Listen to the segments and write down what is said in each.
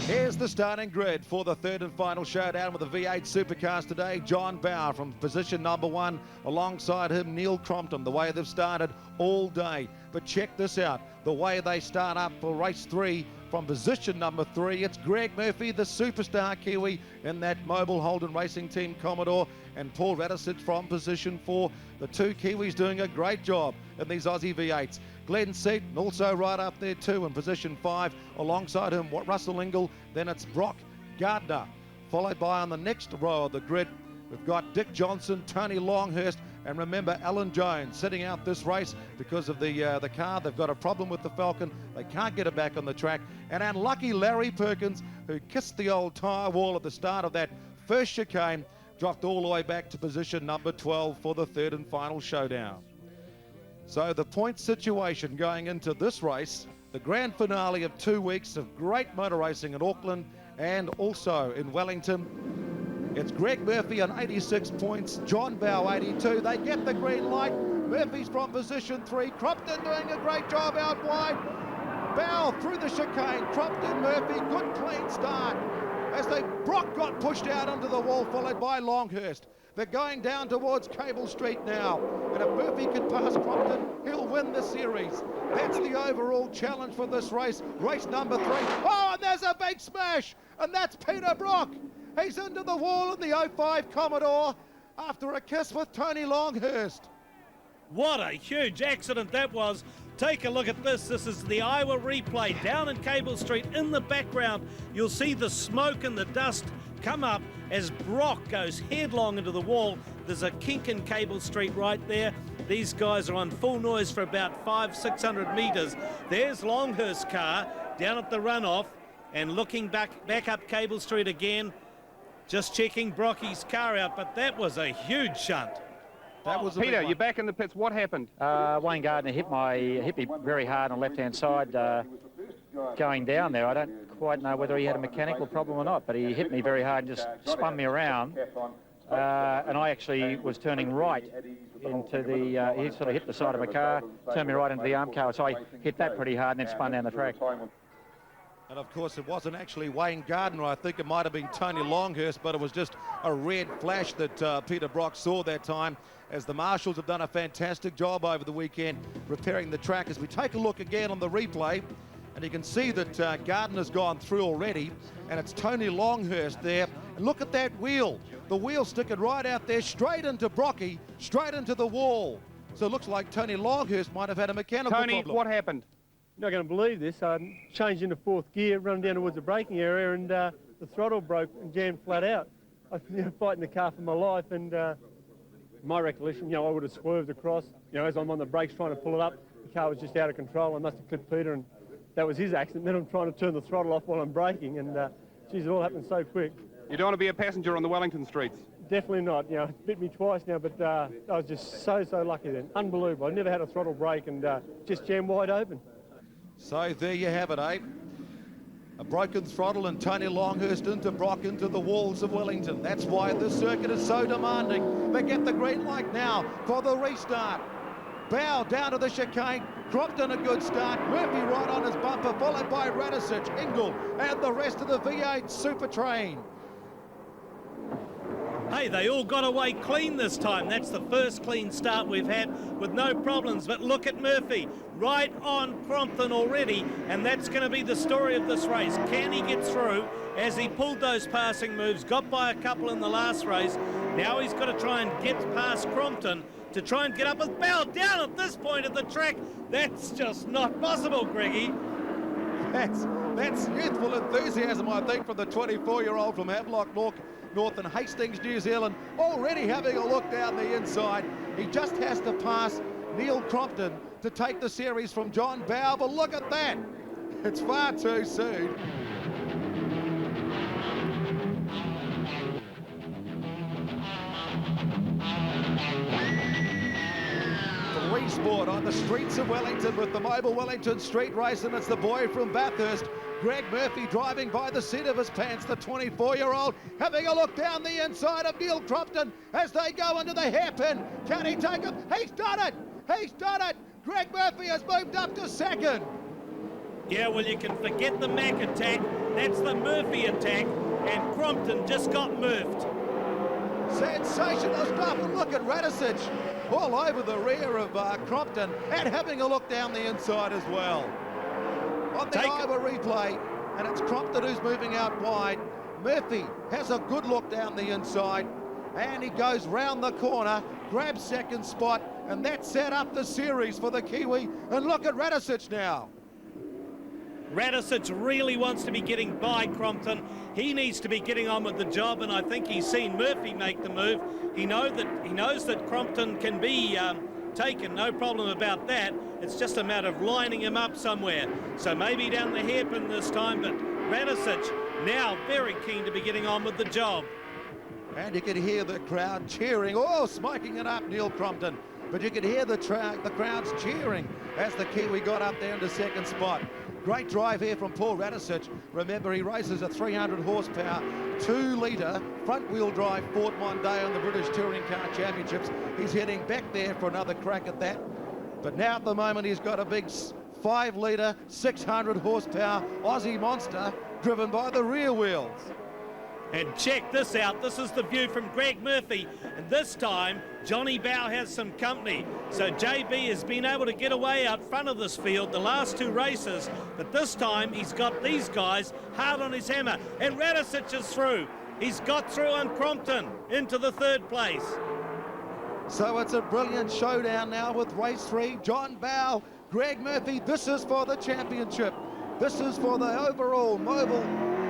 Here's the starting grid for the third and final showdown with the V8 Supercars today. John Bower from position number 1. Alongside him, Neil Crompton, the way they've started all day. But check this out, the way they start up for race 3 from position number 3. It's Greg Murphy, the superstar Kiwi in that Mobile Holden Racing Team Commodore, and Paul Radisich from position 4. The two Kiwis doing a great job in these Aussie V8s. Glenn Seaton also right up there too in position 5. Alongside him, Russell Ingall. Then it's Brock Gardner. Followed by on the next row of the grid, we've got Dick Johnson, Tony Longhurst, and remember Alan Jones sitting out this race because of the car. They've got a problem with the Falcon. They can't get it back on the track. And unlucky Larry Perkins, who kissed the old tyre wall at the start of that first chicane, dropped all the way back to position number 12 for the third and final showdown. So the point situation going into this race, the grand finale of 2 weeks of great motor racing in Auckland and also in Wellington. It's Greg Murphy on 86 points, John Bower 82. They get the green light. Murphy's from position 3. Crompton doing a great job out wide. Bower through the chicane. Crompton, Murphy, good clean start. As Brock got pushed out onto the wall, followed by Longhurst. They're going down towards Cable Street now. And if Murphy can pass Crompton, he'll win the series. That's the overall challenge for this race. Race number 3. Oh, and there's a big smash. And that's Peter Brock. He's into the wall in the 05 Commodore after a kiss with Tony Longhurst. What a huge accident that was. Take a look at this. This is the Iowa replay down in Cable Street. In the background, you'll see the smoke and the dust come up as Brock goes headlong into the wall. There's a kink in Cable Street right there. These guys are on full noise for about 500-600 metres. There's Longhurst's car down at the runoff and looking back up Cable Street again. Just checking Brocky's car out, but that was a huge shunt. That was Peter, you're back in the pits. What happened? Wayne Gardner hit me very hard on the left-hand side going down there. I don't quite know whether he had a mechanical problem or not, but he hit me very hard and just spun me around. And I actually was turning right into the, he sort of hit the side of my car, turned me right into the arm car, so I hit that pretty hard and then spun down the track. And of course, it wasn't actually Wayne Gardner. I think it might have been Tony Longhurst, but it was just a red flash that Peter Brock saw that time, as the marshals have done a fantastic job over the weekend repairing the track. As we take a look again on the replay, and you can see that Gardner's gone through already, and it's Tony Longhurst there. And look at that wheel. The wheel sticking right out there, straight into Brocky, straight into the wall. So it looks like Tony Longhurst might have had a mechanical problem. Tony, what happened? You're not going to believe this. I changed into 4th gear, run down towards the braking area, and the throttle broke and jammed flat out. I was fighting the car for my life, and my recollection, I would have swerved across. As I'm on the brakes trying to pull it up, the car was just out of control. I must have clipped Peter, and that was his accident. Then I'm trying to turn the throttle off while I'm braking, and geez, it all happened so quick. You don't want to be a passenger on the Wellington streets? Definitely not. It bit me twice now, but I was just so lucky then. Unbelievable. I never had a throttle brake, and just jammed wide open. So there you have it, eh? A broken throttle and Tony Longhurst into Brock into the walls of Wellington. That's why this circuit is so demanding. They get the green light now for the restart. Bow down to the chicane. Crompton a good start. Murphy right on his bumper, followed by Radisich, Ingall, and the rest of the V8 Super Train. Hey, they all got away clean this time. That's the first clean start we've had with no problems. But look at Murphy, right on Crompton already, and that's going to be the story of this race. Can he get through as he pulled those passing moves, got by a couple in the last race? Now he's got to try and get past Crompton to try and get up with Bow down at this point of the track. That's just not possible, Greggy. That's youthful enthusiasm, I think, from the 24-year-old from Havelock North and Hastings, New Zealand, already having a look down the inside. He just has to pass Neil Crompton to take the series from John Bower, but look at that. It's far too soon. Three sport on the streets of Wellington with the Mobile Wellington Street Race, and it's the boy from Bathurst, Greg Murphy, driving by the seat of his pants, the 24-year-old, having a look down the inside of Neil Crompton as they go into the hairpin. Can he take him? He's done it! He's done it! Greg Murphy has moved up to second. Yeah, well, you can forget the Mac attack. That's the Murphy attack, and Crompton just got murphed. Sensational stuff, and look at Radicic all over the rear of Crompton and having a look down the inside as well. On the Iowa replay, and it's Crompton who's moving out wide. Murphy has a good look down the inside, and he goes round the corner, grabs second spot, and that set up the series for the Kiwi. And look at Radicic now. Radicic really wants to be getting by Crompton. He needs to be getting on with the job, and I think he's seen Murphy make the move. He knows that Crompton can be taken, no problem about that. It's just a matter of lining him up somewhere. So maybe down the hairpin this time, but Radicic now very keen to be getting on with the job. And you could hear the crowd cheering. Oh, smoking it up, Neil Crompton. But you could hear the crowds cheering as the Kiwi got up there into second spot. Great drive here from Paul Radicic. Remember, he races a 300 horsepower, 2-litre front-wheel drive Ford Mondeo on the British Touring Car Championships. He's heading back there for another crack at that. But now at the moment, he's got a big 5-litre, 600 horsepower Aussie monster driven by the rear wheels. And check this out. This is the view from Greg Murphy. And this time, Johnny Bow has some company. So JB has been able to get away out front of this field the last two races. But this time, he's got these guys hard on his hammer. And Radicic is through. He's got through on Crompton into the third place. So it's a brilliant showdown now with race 3. John Bow, Greg Murphy. This is for the championship. This is for the overall Mobile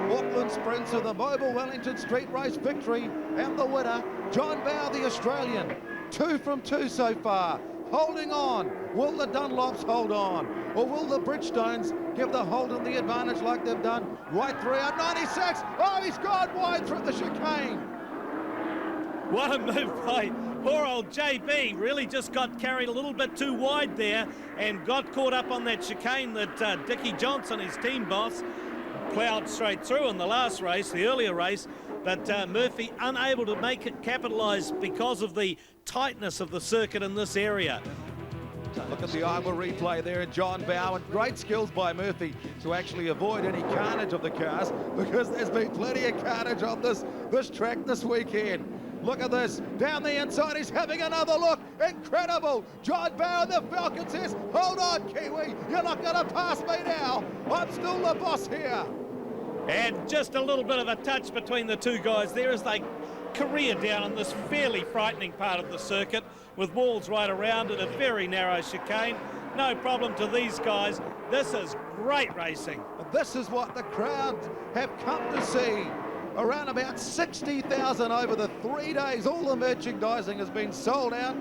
Auckland Sprints of the Mobile Wellington Street Race victory, and the winner, John Bow, the Australian. 2 from 2 so far. Holding on. Will the Dunlops hold on? Or will the Bridgestones give the Holden the advantage like they've done right throughout 96? Oh, he's gone wide through the chicane. What a move by poor old JB. Really just got carried a little bit too wide there and got caught up on that chicane that Dickie Johnson, his team boss, plowed straight through in the last race, the earlier race, but Murphy unable to make it capitalise because of the tightness of the circuit in this area. Look at the Iowa replay there, and John Bow, and great skills by Murphy to actually avoid any carnage of the cars, because there's been plenty of carnage on this track this weekend. Look at this, down the inside, he's having another look, incredible. John Bow and the Falcon says, hold on Kiwi, you're not gonna pass me now, I'm still the boss here. And just a little bit of a touch between the two guys there as they career down on this fairly frightening part of the circuit with walls right around it, a very narrow chicane. No problem to these guys. This is great racing. This is what the crowds have come to see. Around about 60,000 over the 3 days. All the merchandising has been sold out.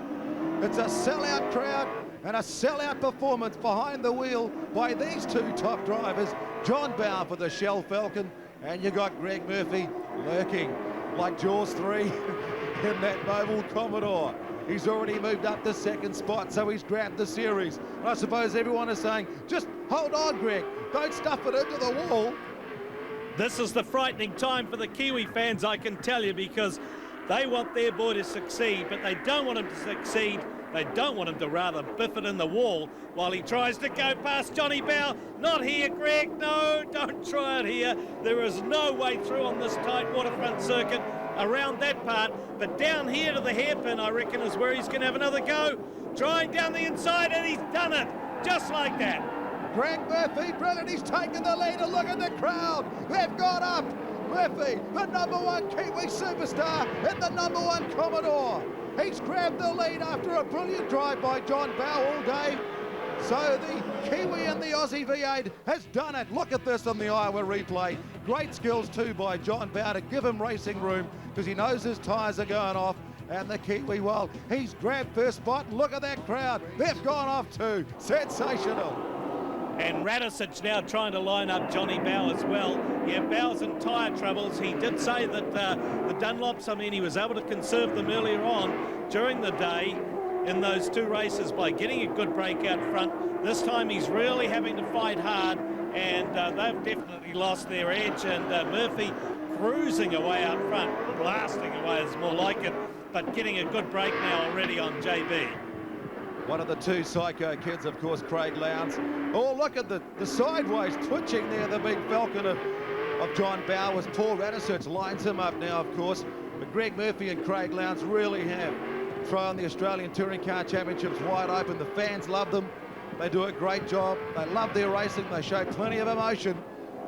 It's a sellout crowd and a sellout performance behind the wheel by these two top drivers. John Bow for the Shell Falcon, and you got Greg Murphy lurking like Jaws 3 in that Noble Commodore. He's already moved up to second spot, so he's grabbed the series. And I suppose everyone is saying, just hold on, Greg. Don't stuff it into the wall. This is the frightening time for the Kiwi fans, I can tell you, because they want their boy to succeed, but they don't want him to succeed. They don't want him to rather biff it in the wall while he tries to go past Johnny Bow. Not here, Greg. No, don't try it here. There is no way through on this tight waterfront circuit around that part. But down here to the hairpin, I reckon, is where he's going to have another go. Trying down the inside, and he's done it. Just like that. Greg Murphy, brilliant, he's taken the lead, and look at the crowd, they've got up. Murphy, the #1 Kiwi superstar and the #1 Commodore. He's grabbed the lead after a brilliant drive by John Bow all day. So the Kiwi and the Aussie V8 has done it. Look at this on the Iowa replay. Great skills too by John Bow to give him racing room, because he knows his tyres are going off. And the Kiwi, well, he's grabbed first spot. Look at that crowd, they've gone off too. Sensational. And Radicic now trying to line up Johnny Bow as well. Yeah, Bow's in tyre troubles. He did say that the Dunlops, I mean, he was able to conserve them earlier on during the day in those two races by getting a good break out front. This time he's really having to fight hard, and they've definitely lost their edge. And Murphy cruising away out front, blasting away is more like it, but getting a good break now already on JB. One of the two psycho kids, of course, Craig Lowndes. Oh, look at the sideways twitching there, the big Falcon of of John Bowers. Paul Radisich lines him up now, of course. But Greg Murphy and Craig Lowndes really have thrown the Australian Touring Car Championships wide open. The fans love them. They do a great job. They love their racing. They show plenty of emotion.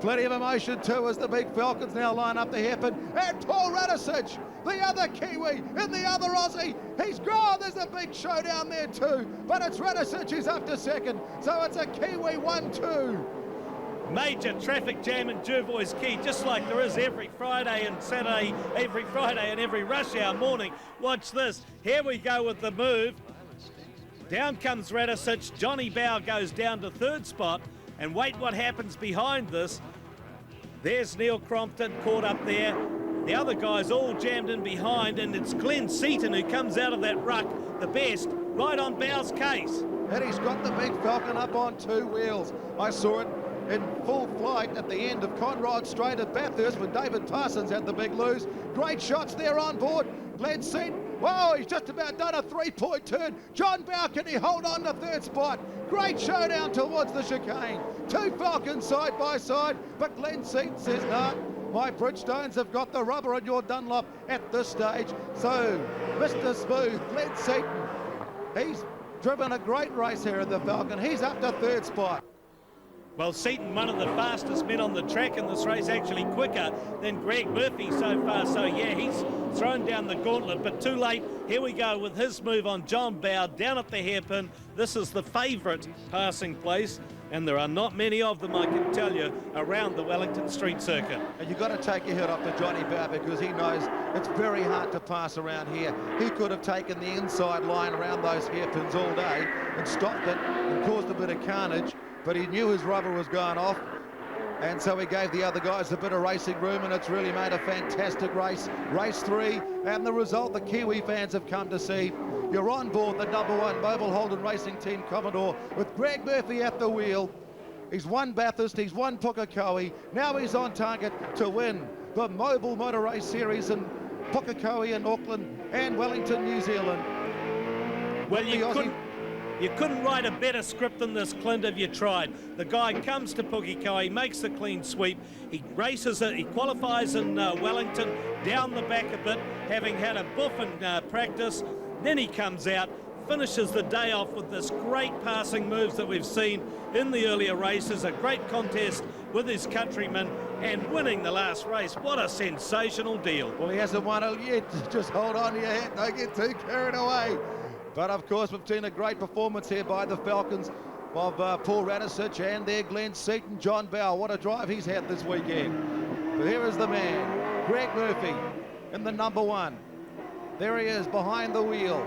Plenty of emotion too as the big Falcons now line up the hairpin. And Paul Radisich, the other Kiwi and the other Aussie. He's gone. There's a big showdown there too. But it's Radisich who's up to second. So it's a Kiwi 1-2. Major traffic jam in Jervois Quay, just like there is every Friday and Saturday, every Friday and every rush hour morning. Watch this. Here we go with the move. Down comes Radisich. Johnny Bow goes down to third spot. And wait what happens behind this. There's Neil Crompton caught up there. The other guys all jammed in behind, and it's Glenn Seaton who comes out of that ruck the best, right on Bow's case. And he's got the big Falcon up on two wheels. I saw it in full flight at the end of Conrod Straight at Bathurst when David Parsons had the big lose. Great shots there on board. Glenn Seaton, whoa, he's just about done a three-point turn. John Bow, can he hold on to third spot? Great showdown towards the chicane. Two Falcons side by side, but Glenn Seaton says, no, my Bridgestones have got the rubber on your Dunlop at this stage. So, Mr. Smooth, Glenn Seaton, he's driven a great race here in the Falcon. He's up to third spot. Well, Seaton, one of the fastest men on the track in this race, actually quicker than Greg Murphy so far. So, yeah, he's thrown down the gauntlet, but too late. Here we go with his move on John Bow down at the hairpin. This is the favourite passing place, and there are not many of them, I can tell you, around the Wellington Street circuit. And you've got to take your head off to Johnny Bow because he knows it's very hard to pass around here. He could have taken the inside line around those hairpins all day and stopped it and caused a bit of carnage. But he knew his rubber was going off, and so he gave the other guys a bit of racing room, and it's really made a fantastic race. Race 3, and the result the Kiwi fans have come to see. You're on board the #1 Mobile Holden Racing Team Commodore with Greg Murphy at the wheel. He's won Bathurst, he's won Pukekohe. Now he's on target to win the Mobile Motor Race Series in Pukekohe in Auckland and Wellington, New Zealand. Well, you couldn't write a better script than this, Clint, if you tried. The guy comes to Pukekohe, makes the clean sweep. He races it, he qualifies in Wellington, down the back a bit, having had a buff in practice. Then he comes out, finishes the day off with this great passing moves that we've seen in the earlier races, a great contest with his countrymen, and winning the last race. What a sensational deal. Well, he hasn't won it yet. Just hold on to your hat, don't get too carried away. But of course, we've seen a great performance here by the Falcons of Paul Radisich and their Glenn Seaton, John Bow. What a drive he's had this weekend. But here is the man, Greg Murphy, in the #1. There he is behind the wheel,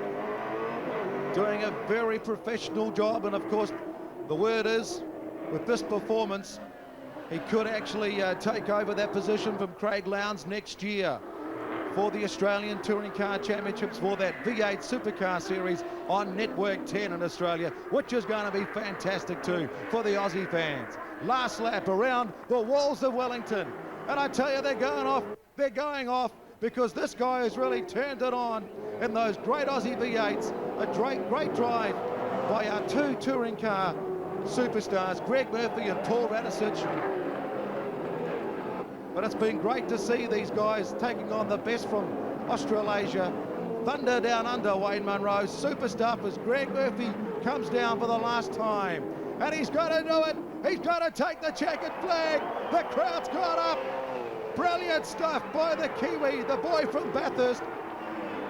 doing a very professional job. And of course, the word is, with this performance, he could actually take over that position from Craig Lowndes next year for the Australian Touring Car Championships for that V8 Supercar Series on Network 10 in Australia, which is going to be fantastic too for the Aussie fans. Last lap around the walls of Wellington, and I tell you, they're going off because this guy has really turned it on in those great Aussie V8s. A great drive by our two touring car superstars, Greg Murphy and Paul Radisich. But it's been great to see these guys taking on the best from Australasia. Thunder down under, Wayne Munro. Super stuff as Greg Murphy comes down for the last time. And he's got to do it. He's got to take the checkered flag. The crowd's got up. Brilliant stuff by the Kiwi, the boy from Bathurst.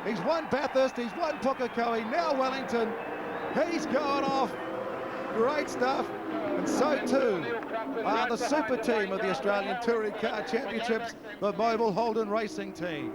He's won Bathurst, he's won Pukekohe, now Wellington. He's going off. Great stuff. And so too are the super team of the Australian Touring Car Championships, the Mobile Holden Racing Team.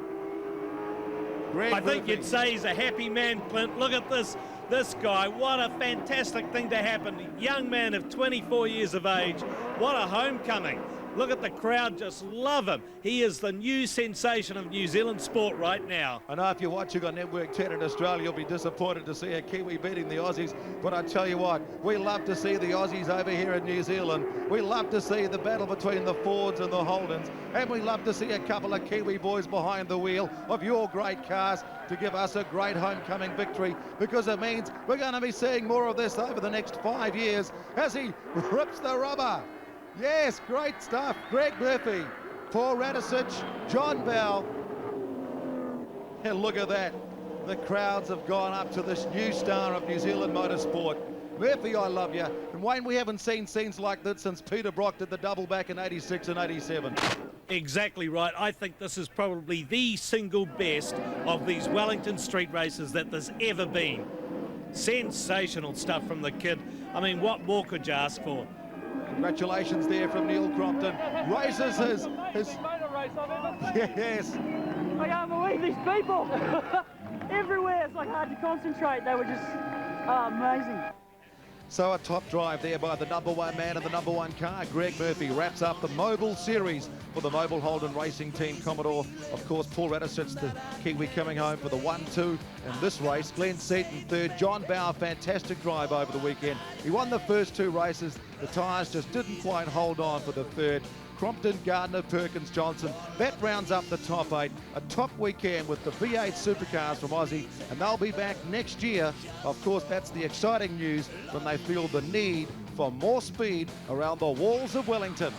Greg I think Murphy. you'd say he's a happy man, Clint. Look at this guy. What a fantastic thing to happen. Young man of 24 years of age. What a homecoming. Look at the crowd, just love him. He is the new sensation of New Zealand sport right now. I know if you're watching on Network 10 in Australia, you'll be disappointed to see a Kiwi beating the Aussies. But I tell you what, we love to see the Aussies over here in New Zealand. We love to see the battle between the Fords and the Holdens. And we love to see a couple of Kiwi boys behind the wheel of your great cars to give us a great homecoming victory, because it means we're going to be seeing more of this over the next 5 years as he rips the rubber. Yes, great stuff. Greg Murphy Paul Radisich, John Bell. And look at that. The crowds have gone up to this new star of New Zealand motorsport. Murphy, I love you. And Wayne, we haven't seen scenes like this since Peter Brock did the double back in 86 and 87. Exactly right. I think this is probably the single best of these Wellington Street races that there's ever been. Sensational stuff from the kid. I mean, what more could you ask for? Congratulations there from Neil Crompton. Races his motor race I've ever seen. yes. I can't believe these people. Everywhere, it's like hard to concentrate. They were just amazing. So a top drive there by the number one man in the number one car. Greg Murphy wraps up the Mobile Series for the Mobile Holden Racing Team Commodore. Of course, Paul Radisich, the Kiwi, coming home for the 1-2 in this race. Glenn Seaton third. John Bauer, fantastic drive over the weekend. He won the first two races. The tyres just didn't quite hold on for the third. Crompton, Gardner, Perkins, Johnson. That rounds up the top 8. A top weekend with the V8 supercars from Aussie, and they'll be back next year. Of course, that's the exciting news when they feel the need for more speed around the walls of Wellington.